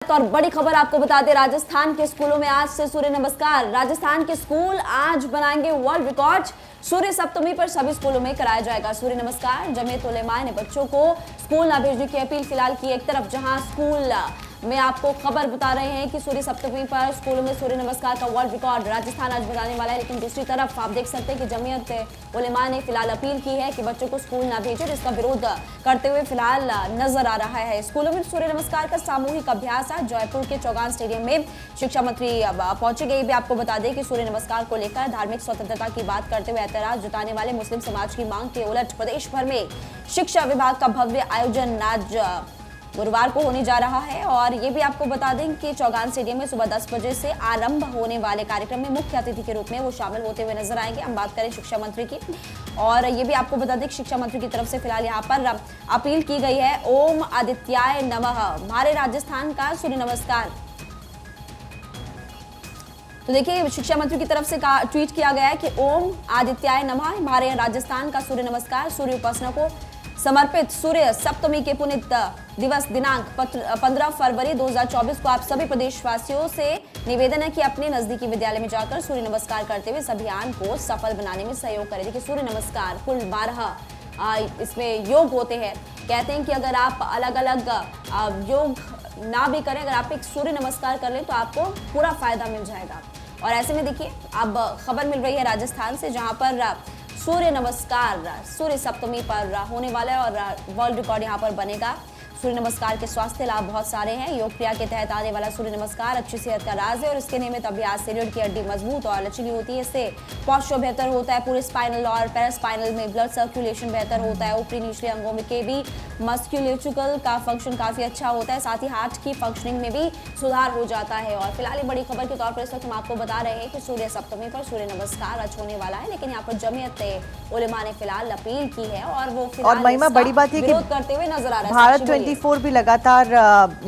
और बड़ी खबर आपको बता दें, राजस्थान के स्कूलों में आज से सूर्य नमस्कार। राजस्थान के स्कूल आज बनाएंगे वर्ल्ड रिकॉर्ड। सूर्य सप्तमी पर सभी स्कूलों में कराया जाएगा सूर्य नमस्कार। जमीयत उलेमा ने बच्चों को स्कूल ना भेजने की अपील फिलहाल की। एक तरफ जहां स्कूल में आपको खबर बता रहे हैं कि सूर्य सप्तमी पर स्कूलों में सूर्य नमस्कार का वर्ल्ड रिकॉर्ड राजस्थान आज बनाने वाला है, लेकिन दूसरी तरफ आप देख सकते हैं कि जमीयत उलेमा ने फिलहाल अपील की है कि बच्चों को स्कूल ना भेजें, जिसका विरोध करते हुए फिलहाल नजर आ रहा है। स्कूलों में सूर्य नमस्कार का सामूहिक अभ्यास है। जयपुर के चौगान स्टेडियम में शिक्षा मंत्री पहुंचे गए। भी आपको बता दें कि सूर्य नमस्कार को लेकर धार्मिक स्वतंत्रता की बात करते हुए ऐतराज जताने वाले मुस्लिम समाज की मांग के उलट प्रदेश भर में शिक्षा विभाग का भव्य आयोजन आज गुरुवार को होने जा रहा है। और ये भी आपको बता दें कि चौगान स्टेडियम में सुबह 10 बजे से आरंभ होने वाले कार्यक्रम में मुख्य अतिथि के रूप में वो शामिल होते हुए नजर आएंगे। हम बात करें शिक्षा मंत्री की, और ये भी आपको बता दें कि शिक्षा मंत्री की तरफ से फिलहाल यहाँ पर अपील की गई है, ओम आदित्याय नमः, हमारे राजस्थान का सूर्य नमस्कार। तो देखिए, शिक्षा मंत्री की तरफ से ट्वीट किया गया है कि ओम आदित्याय नमः, हमारे राजस्थान का सूर्य नमस्कार। सूर्य उपासना को समर्पित सूर्य सप्तमी के पुनित दिवस दिनांक 15 फरवरी 2024 को आप सभी प्रदेशवासियों से निवेदन है कि अपने नजदीकी विद्यालय में जाकर सूर्य नमस्कार करते हुए इस अभियान को सफल बनाने में सहयोग करें। देखिए, सूर्य नमस्कार कुल 12 इसमें योग होते हैं। कहते हैं कि अगर आप अलग अलग योग ना भी करें, अगर आप एक सूर्य नमस्कार कर लें तो आपको पूरा फायदा मिल जाएगा। और ऐसे में देखिए, अब खबर मिल रही है राजस्थान से, जहां पर सूर्य नमस्कार सूर्य सप्तमी पर होने वाला है और वर्ल्ड रिकॉर्ड यहां पर बनेगा। सूर्य नमस्कार के स्वास्थ्य लाभ बहुत सारे हैं। योग क्रिया के तहत आने वाला सूर्य नमस्कार अच्छी सेहत का राज है और इसके नियमित अभ्यास से रीढ़ की हड्डी मजबूत और लचीली होती है। इससे पॉस्चर बेहतर होता है, पूरे स्पाइनल और पैरास्पाइनल में ब्लड सर्कुलेशन बेहतर होता है, ऊपरी निचले अंगों में के भी मस्कुलेचुकल का फंक्शन काफी अच्छा होता है, साथ ही हार्ट की फंक्शनिंग में भी सुधार हो जाता है। और फिलहाल बड़ी खबर के तौर पर इस वक्त हम आपको बता रहे हैं कि सूर्य सप्तमी पर सूर्य नमस्कार आज होने वाला है, लेकिन यहाँ पर जमीयत उलेमा ने फिलहाल अपील की है और वो फिलहाल महिमा बड़ी बात है कि विरोध करते हुए नजर आ रहा है। भारत 24 भी लगातार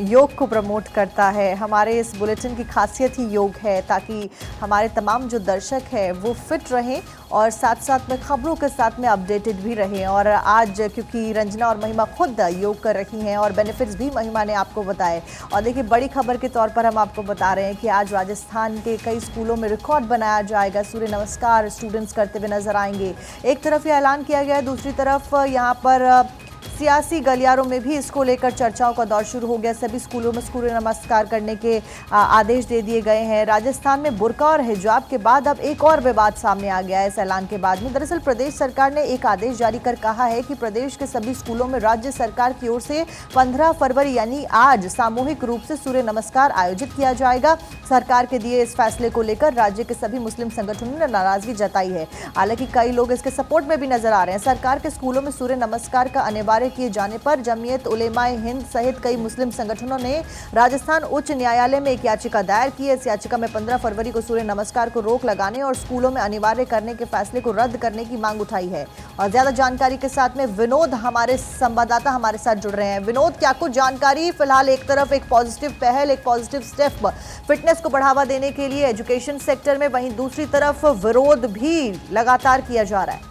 योग को प्रमोट करता है। हमारे इस बुलेटिन की खासियत ही योग है, ताकि हमारे तमाम जो दर्शक हैं वो फिट रहें और साथ साथ में खबरों के साथ में अपडेटेड भी रहें। और आज क्योंकि रंजना और महिमा खुद योग कर रही हैं और बेनिफिट्स भी महिमा ने आपको बताए, और देखिए बड़ी खबर के तौर पर हम आपको बता रहे हैं कि आज राजस्थान के कई स्कूलों में रिकॉर्ड बनाया जाएगा। सूर्य नमस्कार स्टूडेंट्स करते हुए नजर आएंगे। एक तरफ ये ऐलान किया गया है, दूसरी तरफ यहाँ पर सियासी गलियारों में भी इसको लेकर चर्चाओं का दौर शुरू हो गया। सभी स्कूलों में सूर्य नमस्कार करने के आदेश दे दिए गए हैं। राजस्थान में बुर्का और हिजाब के बाद अब एक और विवाद सामने आ गया है इस ऐलान के बाद में। दरअसल प्रदेश सरकार ने एक आदेश जारी कर कहा है कि प्रदेश के सभी स्कूलों में राज्य सरकार की ओर से 15 फरवरी यानी आज सामूहिक रूप से सूर्य नमस्कार आयोजित किया जाएगा। सरकार के दिए इस फैसले को लेकर राज्य के सभी मुस्लिम संगठनों ने नाराजगी जताई है। हालांकि कई लोग इसके सपोर्ट में भी नजर आ रहे हैं। सरकार के स्कूलों में सूर्य नमस्कार का अनिवार्य किए जाने पर जमीयत उलेमा हिंद सहित कई मुस्लिम संगठनों ने राजस्थान उच्च न्यायालय में एक याचिका दायर की है। इस याचिका में 15 फरवरी को सूर्य नमस्कार को रोक लगाने और स्कूलों में अनिवार्य करने के फैसले को रद्द करने की मांग उठाई है। और ज्यादा जानकारी के साथ में विनोद हमारे संवाददाता हमारे साथ जुड़ रहे हैं। विनोद, क्या कुछ जानकारी? फिलहाल एक तरफ एक पॉजिटिव पहल, एक पॉजिटिव स्टेप फिटनेस को बढ़ावा देने के लिए एजुकेशन सेक्टर में, वहीं दूसरी तरफ विरोध भी लगातार किया जा रहा है।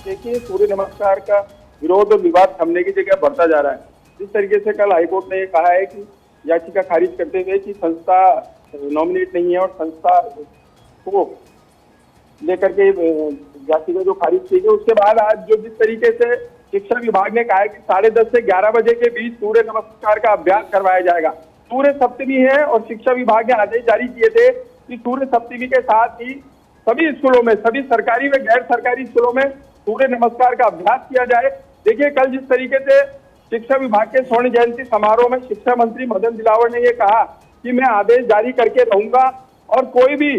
देखिए, सूर्य नमस्कार का विरोध और विवाद थमने की जगह बढ़ता जा रहा है। जिस तरीके से कल हाईकोर्ट ने ये कहा है कि याचिका खारिज करते हुए कि संस्था नॉमिनेट नहीं है और संस्था को लेकर के याचिका जो खारिज की गई, उसके बाद आज जो जिस तरीके से शिक्षा विभाग ने कहा है कि 10:30 से 11 बजे के बीच सूर्य नमस्कार का अभ्यास करवाया जाएगा। सूर्य सप्तमी है और शिक्षा विभाग ने आदेश जारी किए थे कि सूर्य सप्तमी के साथ ही सभी स्कूलों में, सभी सरकारी व गैर सरकारी स्कूलों में सूर्य नमस्कार का अभ्यास किया जाए। देखिए, कल जिस तरीके से शिक्षा विभाग के स्वर्ण जयंती समारोह में शिक्षा मंत्री मदन दिलावर ने ये कहा कि मैं आदेश जारी करके रहूंगा और कोई भी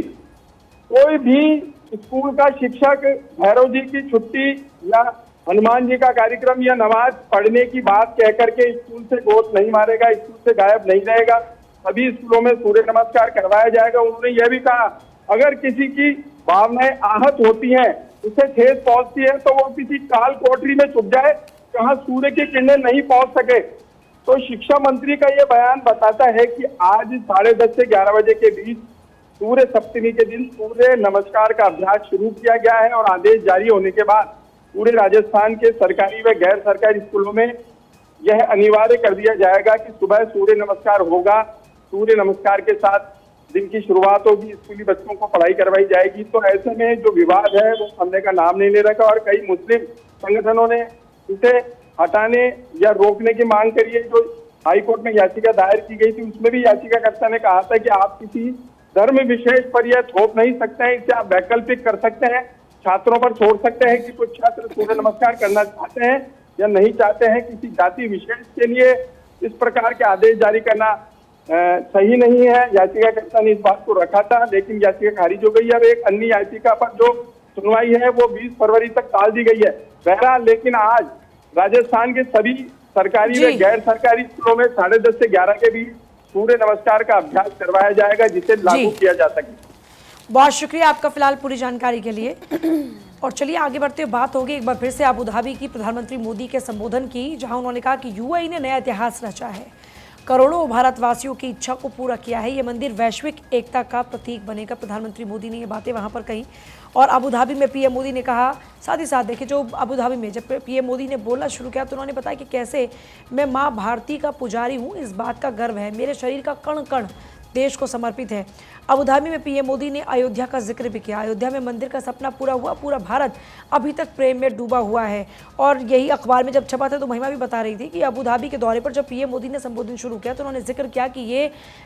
स्कूल का शिक्षक भैरव जी की छुट्टी या हनुमान जी का कार्यक्रम या नमाज पढ़ने की बात कह करके स्कूल से गोद नहीं मारेगा, स्कूल से गायब नहीं रहेगा। सभी स्कूलों में सूर्य नमस्कार करवाया जाएगा। उन्होंने यह भी कहा, अगर किसी की भावनाएं आहत होती हैं, उसे ठेस पहुंचती है, तो वो किसी काल कोठरी में छुप जाए जहां सूर्य की किरणें नहीं पहुंच सके। तो शिक्षा मंत्री का ये बयान बताता है कि आज 10:30 से 11 बजे के बीच सूर्य सप्तमी के दिन सूर्य नमस्कार का अभ्यास शुरू किया गया है और आदेश जारी होने के बाद पूरे राजस्थान के सरकारी व गैर सरकारी स्कूलों में यह अनिवार्य कर दिया जाएगा कि सुबह सूर्य नमस्कार होगा। सूर्य नमस्कार के साथ दिन की शुरुआत होगी, स्कूली बच्चों को पढ़ाई करवाई जाएगी। तो ऐसे में जो विवाद है वो थमने का नाम नहीं ले रखा और कई मुस्लिम संगठनों ने इसे हटाने या रोकने की मांग करी है। जो हाईकोर्ट में याचिका दायर की गई थी उसमें भी याचिकाकर्ता ने कहा था कि आप किसी धर्म विशेष पर यह थोप नहीं सकते हैं, इसे आप वैकल्पिक कर सकते हैं, छात्रों पर छोड़ सकते हैं कि कुछ छात्र सूर्य नमस्कार करना चाहते हैं या नहीं चाहते हैं। किसी जाति विशेष के लिए इस प्रकार के आदेश जारी करना सही नहीं है। याचिकाकर्ता ने इस बात को रखा था, लेकिन याचिका खारिज हो गई है। अब एक अन्य याचिका पर जो सुनवाई है वो 20 फरवरी तक टाल दी गई है। बहरहाल लेकिन आज राजस्थान के सभी सरकारी व गैर सरकारी स्कूलों में 10:30 से 11 के बीच सूर्य नमस्कार का अभ्यास करवाया जाएगा, जिसे लागू किया जा सके। बहुत शुक्रिया आपका फिलहाल पूरी जानकारी के लिए। और चलिए आगे बढ़ते हुए बात होगी एक बार फिर से अबू धाबी की प्रधानमंत्री मोदी के संबोधन की, जहां उन्होंने कहा कि यूएई ने नया इतिहास रचा है, करोड़ों भारतवासियों की इच्छा को पूरा किया है, ये मंदिर वैश्विक एकता का प्रतीक बनेगा। प्रधानमंत्री मोदी ने ये बातें वहां पर कही और अबू धाबी में पीएम मोदी ने कहा। साथ ही साथ देखिए, जो अबू धाबी में जब पीएम मोदी ने बोलना शुरू किया तो उन्होंने बताया कि कैसे मैं माँ भारती का पुजारी हूँ, इस बात का गर्व है, मेरे शरीर का कण कण देश को समर्पित है। अबू धाबी में पीएम मोदी ने अयोध्या का जिक्र भी किया। अयोध्या में मंदिर का सपना पूरा हुआ, पूरा भारत अभी तक प्रेम में डूबा हुआ है। और यही अखबार में जब छपा था तो महिमा भी बता रही थी कि अबू धाबी के दौरे पर जब पीएम मोदी ने संबोधन शुरू किया तो उन्होंने जिक्र किया कि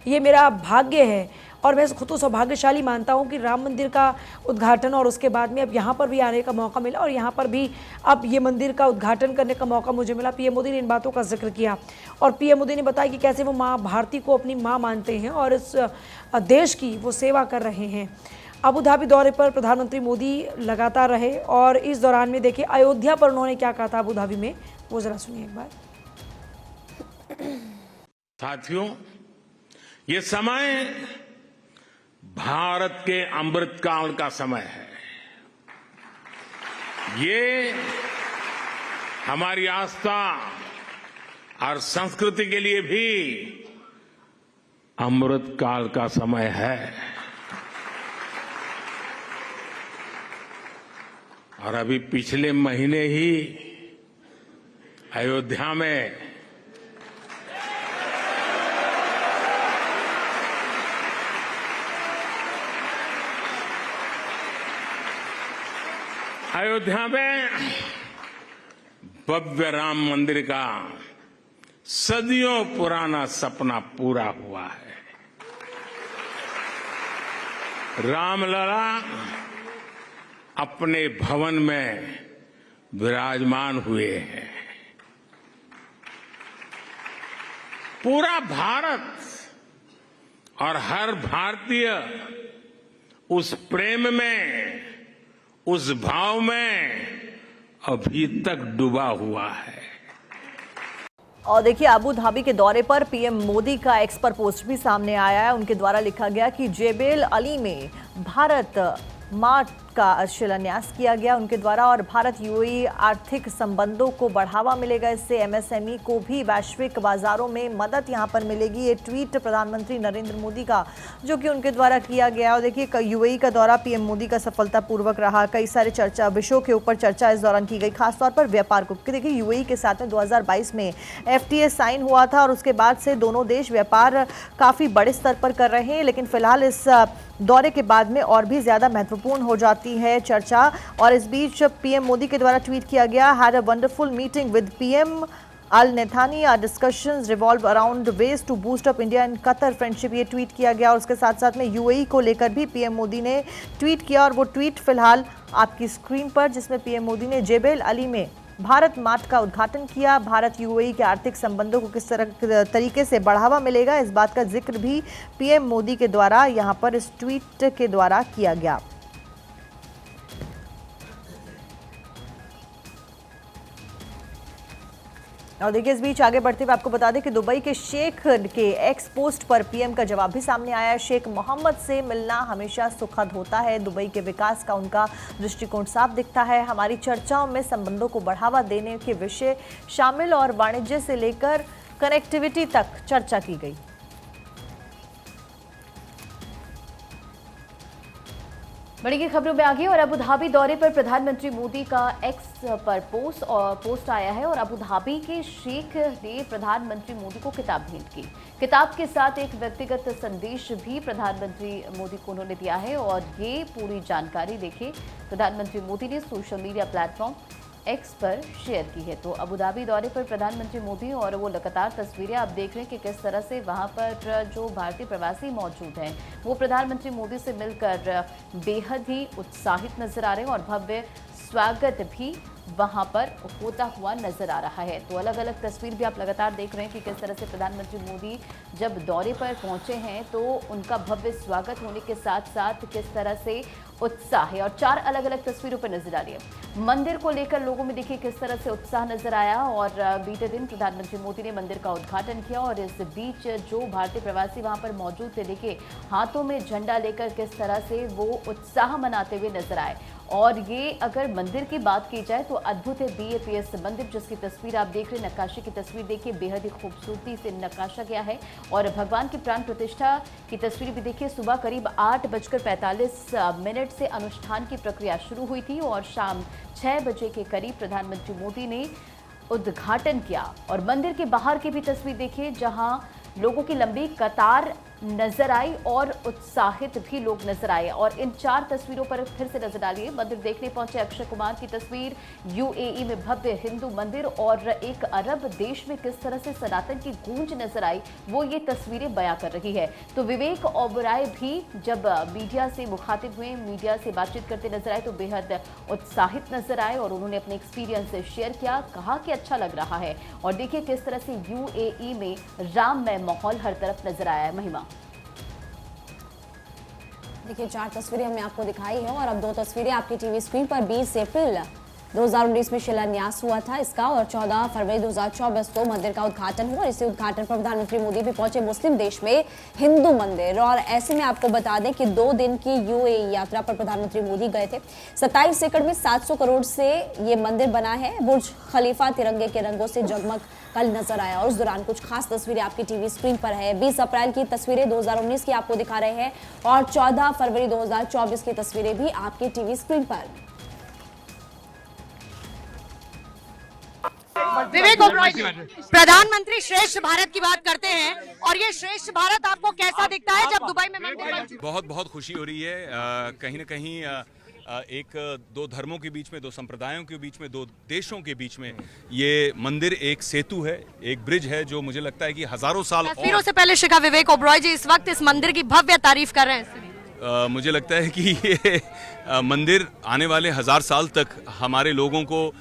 ये मेरा भाग्य है और मैं खुद को सौभाग्यशाली मानता हूं कि राम मंदिर का उद्घाटन और उसके बाद में अब यहाँ पर भी आने का मौका मिला और यहाँ पर भी अब ये मंदिर का उद्घाटन करने का मौका मुझे मिला। पीएम मोदी ने इन बातों का जिक्र किया और पीएम मोदी ने बताया कि कैसे वो माँ भारती को अपनी माँ मानते हैं और इस देश की वो सेवा कर रहे हैं। अबू धाबी दौरे पर प्रधानमंत्री मोदी लगातार रहे और इस दौरान में देखिए अयोध्या पर उन्होंने क्या कहा था अबू धाबी में, वो जरा सुनिए एक बार। साथियों, ये समय भारत के अमृतकाल का समय है। ये हमारी आस्था और संस्कृति के लिए भी अमृतकाल का समय है। और अभी पिछले महीने ही अयोध्या में भव्य राम मंदिर का सदियों पुराना सपना पूरा हुआ है। रामलला अपने भवन में विराजमान हुए हैं। पूरा भारत और हर भारतीय उस प्रेम में, उस भाव में अभी तक डूबा हुआ है। और देखिए, अबू धाबी के दौरे पर पीएम मोदी का एक्स पर पोस्ट भी सामने आया है। उनके द्वारा लिखा गया कि जेबेल अली में भारत मार्ट का शिलान्यास किया गया उनके द्वारा और भारत यूएई आर्थिक संबंधों को बढ़ावा मिलेगा। इससे एमएसएमई को भी वैश्विक बाजारों में मदद यहां पर मिलेगी। ये ट्वीट प्रधानमंत्री नरेंद्र मोदी का जो कि उनके द्वारा किया गया। और देखिए, यूएई का दौरा पीएम मोदी का सफलतापूर्वक रहा। कई सारे विषयों के ऊपर चर्चा इस दौरान की गई, खासतौर पर व्यापार को। देखिए, यूएई के साथ में 2022 में एफटीए साइन हुआ था और उसके बाद से दोनों देश व्यापार काफ़ी बड़े स्तर पर कर रहे हैं। लेकिन फिलहाल इस दौरे के बाद में और भी ज़्यादा महत्वपूर्ण हो जाती है चर्चा। और इस बीच पीएम मोदी के द्वारा ट्वीट किया गया, had a wonderful meeting with PM Al Thani, our discussions revolve around ways to boost up India and Qatar friendship. ये ट्वीट किया गया और उसके साथ साथ में यूएई को लेकर भी पीएम मोदी ने ट्वीट किया और वो ट्वीट फिलहाल आपकी स्क्रीन पर, जिसमें पीएम मोदी ने जेबेल अली में भारत मार्ट का उद्घाटन किया। भारत यूएई के आर्थिक संबंधों को किस तरीके से बढ़ावा मिलेगा, इस बात का जिक्र भी पीएम मोदी के द्वारा यहां पर इस ट्वीट के द्वारा किया गया। और देखिए, इस बीच आगे बढ़ते हुए आपको बता दें कि दुबई के शेख के एक्स पोस्ट पर पीएम का जवाब भी सामने आया है। शेख मोहम्मद से मिलना हमेशा सुखद होता है। दुबई के विकास का उनका दृष्टिकोण साफ दिखता है। हमारी चर्चाओं में संबंधों को बढ़ावा देने के विषय शामिल और वाणिज्य से लेकर कनेक्टिविटी तक चर्चा की गई। बड़ी की खबरों में आगे और अबू धाबी दौरे पर प्रधानमंत्री मोदी का एक्स पर पोस्ट आया है और अबू धाबी के शेख ने प्रधानमंत्री मोदी को किताब भेंट की। किताब के साथ एक व्यक्तिगत संदेश भी प्रधानमंत्री मोदी को उन्होंने दिया है और ये पूरी जानकारी देखिए प्रधानमंत्री मोदी ने सोशल मीडिया प्लेटफॉर्म एक्स पर शेयर की है। तो अबू धाबी दौरे पर प्रधानमंत्री मोदी और वो लगातार तस्वीरें आप देख रहे हैं कि किस तरह से वहां पर जो भारतीय प्रवासी मौजूद हैं वो प्रधानमंत्री मोदी से मिलकर बेहद ही उत्साहित नजर आ रहे हैं और भव्य स्वागत भी वहां पर होता हुआ नजर आ रहा है। तो अलग अलग तस्वीर भी आप लगातार देख रहे हैं कि किस तरह से प्रधानमंत्री मोदी जब दौरे पर पहुंचे हैं तो उनका भव्य स्वागत होने के साथ साथ किस तरह से उत्साह है। और 4 अलग अलग तस्वीरों पर नजर आ रही है। मंदिर को लेकर लोगों में देखिए किस तरह से उत्साह नजर आया और बीते दिन प्रधानमंत्री मोदी ने मंदिर का उद्घाटन किया और इस बीच जो भारतीय प्रवासी वहां पर मौजूद थे देखिए हाथों में झंडा लेकर किस तरह से वो उत्साह मनाते हुए नजर आए। और ये अगर मंदिर की बात की जाए तो अद्भुत है BAPS मंदिर, जिसकी तस्वीर आप देख रहे हैं। नक्काशी की तस्वीर देखिए बेहद ही खूबसूरती से नक्काशा गया है और भगवान की प्राण प्रतिष्ठा की तस्वीर भी देखिए। सुबह करीब 8:45 से अनुष्ठान की प्रक्रिया शुरू हुई थी और शाम 6 बजे के करीब प्रधानमंत्री मोदी ने उद्घाटन किया। और मंदिर के बाहर की भी तस्वीर देखिए जहां लोगों की लंबी कतार नजर आई और उत्साहित भी लोग नजर आए। और इन 4 तस्वीरों पर फिर से नजर डालिए। मंदिर देखने पहुंचे अक्षय कुमार की तस्वीर, UAE में भव्य हिंदू मंदिर और एक अरब देश में किस तरह से सनातन की गूंज नजर आई वो ये तस्वीरें बयां कर रही है। तो विवेक ओबराय भी जब मीडिया से मुखातिब हुए, मीडिया से बातचीत करते नजर आए तो बेहद उत्साहित नजर आए और उन्होंने अपने एक्सपीरियंस शेयर किया, कहा कि अच्छा लग रहा है। और देखिए किस तरह से UAE में राममय माहौल हर तरफ नजर आया है। महिमा देखिए 4 तस्वीरें हमने आपको दिखाई है और अब 2 तस्वीरें आपकी टीवी स्क्रीन पर। 20 अप्रैल 2019 में शिलान्यास हुआ था इसका और 14 फरवरी 2024 को मंदिर का उद्घाटन हुआ। इसी उद्घाटन पर प्रधानमंत्री मोदी भी पहुंचे मुस्लिम देश में हिंदू मंदिर। और ऐसे में आपको बता दें कि 2 दिन की UAE यात्रा पर प्रधानमंत्री मोदी गए थे। 27 एकड़ में 700 करोड़ से ये मंदिर बना है। बुर्ज खलीफा तिरंगे के रंगों से जगमग कल नजर आया और उस दौरान कुछ खास तस्वीरें आपकी टीवी स्क्रीन पर है। 20 अप्रैल की तस्वीरें 2019 की आपको दिखा रहे हैं और 14 फरवरी 2024 की तस्वीरें भी आपकी टीवी स्क्रीन पर। विवेक ओबरॉय जी, प्रधानमंत्री श्रेष्ठ भारत की बात करते हैं और ये श्रेष्ठ भारत आपको कैसा दिखता है जब दुबई में मंदिर? बहुत बहुत खुशी हो रही है। कहीं न कहीं एक 2 धर्मों के बीच में, 2 संप्रदायों के बीच में, 2 देशों के बीच में ये मंदिर एक सेतु है, एक ब्रिज है जो मुझे लगता है कि हजारों साल। तस्वीरों से पहले शिखा विवेक ओबरॉय जी इस वक्त इस मंदिर की भव्य तारीफ कर रहे हैं। मुझे लगता है कि ये मंदिर आने वाले 1000 साल तक हमारे लोगों को,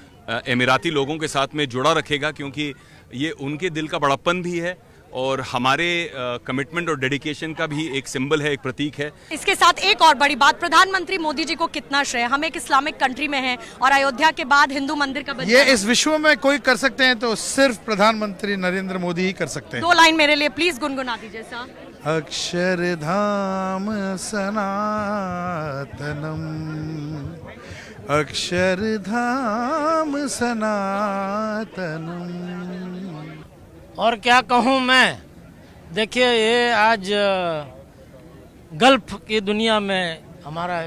एमिराती लोगों के साथ में जुड़ा रखेगा, क्योंकि ये उनके दिल का बड़प्पन भी है और हमारे कमिटमेंट और डेडिकेशन का भी एक सिंबल है, एक प्रतीक है। इसके साथ एक और बड़ी बात, प्रधानमंत्री मोदी जी को कितना श्रेय। हम एक इस्लामिक कंट्री में हैं और अयोध्या के बाद हिंदू मंदिर का ये इस विश्व में कोई कर सकते हैं तो सिर्फ प्रधानमंत्री नरेंद्र मोदी ही कर सकते हैं। 2 लाइन मेरे लिए प्लीज गुनगुना दीजिए साहब। अक्षरधाम सनातनम, अक्षरधाम सनातनम। और क्या कहूँ मैं, देखिए ये आज गल्फ की दुनिया में हमारा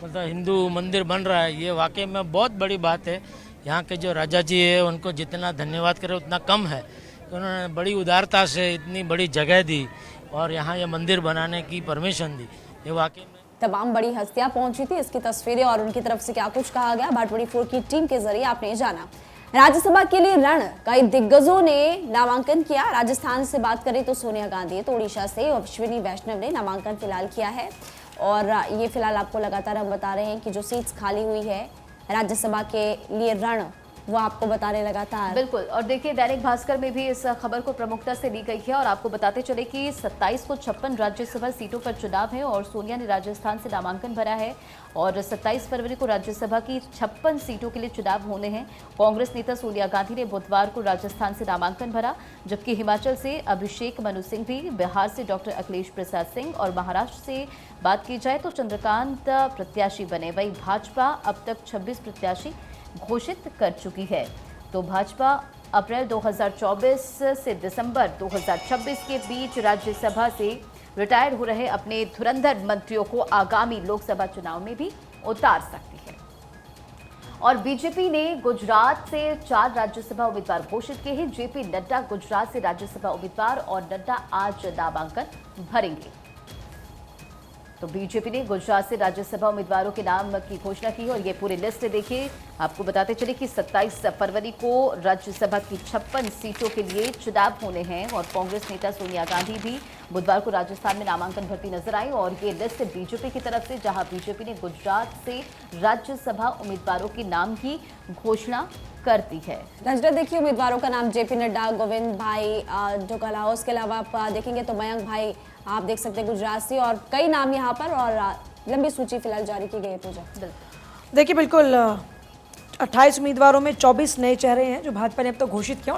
मतलब हिंदू मंदिर बन रहा है, ये वाकई में बहुत बड़ी बात है। यहाँ के जो राजा जी है उनको जितना धन्यवाद करें उतना कम है। उन्होंने बड़ी उदारता से इतनी बड़ी जगह दी और यहाँ ये मंदिर बनाने की परमिशन दी, ये वाकई में। तमाम बड़ी हस्तियां पहुंची थी, इसकी तस्वीरें और उनकी तरफ से क्या कुछ कहा गया भाट24 की टीम के जरिए आपने जाना। राज्यसभा के लिए रण कई दिग्गजों ने नामांकन किया। राजस्थान से बात करें तो सोनिया गांधी, तो उड़ीसा से अश्विनी वैष्णव ने नामांकन फिलहाल किया है। और ये फिलहाल आपको लगातार हम बता रहे हैं कि जो सीट्स खाली हुई है राज्यसभा के लिए रण, वो आपको बता रहे लगातार। बिल्कुल। और देखिए दैनिक भास्कर में भी इस खबर को प्रमुखता से ली गई है और आपको बताते चले कि 27 को 56 राज्यसभा सीटों पर चुनाव है और सोनिया ने राजस्थान से नामांकन भरा है और 27 फरवरी को राज्यसभा की 56 सीटों के लिए चुनाव होने हैं। कांग्रेस नेता सोनिया गांधी ने बुधवार को राजस्थान से नामांकन भरा, जबकि हिमाचल से अभिषेक मनु सिंह भी, बिहार से डॉक्टर अखिलेश प्रसाद सिंह और महाराष्ट्र से बात की जाए तो चंद्रकांत प्रत्याशी बने। वहीं भाजपा अब तक 26 प्रत्याशी घोषित कर चुकी है। तो भाजपा अप्रैल 2024 से दिसंबर 2026 के बीच राज्यसभा से रिटायर हो रहे अपने धुरंधर मंत्रियों को आगामी लोकसभा चुनाव में भी उतार सकती है। और बीजेपी ने गुजरात से 4 राज्यसभा उम्मीदवार घोषित किए हैं। जेपी नड्डा गुजरात से राज्यसभा उम्मीदवार और नड्डा आज नामांकन भरेंगे। तो बीजेपी ने गुजरात से राज्यसभा उम्मीदवारों के नाम की घोषणा की और ये पूरी लिस्ट देखिए। आपको बताते चले कि 27 फरवरी को राज्यसभा की 56 सीटों के लिए चुनाव होने हैं और कांग्रेस नेता सोनिया गांधी भी बुधवार को राजस्थान में नामांकन भरती नजर आई। और ये लिस्ट बीजेपी की तरफ से, जहां बीजेपी ने गुजरात से राज्यसभा उम्मीदवारों के नाम की घोषणा करती है। रजत, देखिए उम्मीदवारों का नाम जेपी नड्डा, गोविंद भाई डोटाला, उसके अलावा आप देखेंगे तो मयंक भाई आप देख सकते हैं गुजरात से, और कई नाम यहाँ पर, और लंबी सूची फिलहाल जारी की गई है। पूजा, देखिए बिल्कुल 28 उम्मीदवारों में 24 नए चेहरे हैं जो भाजपा ने अब तक घोषित किया और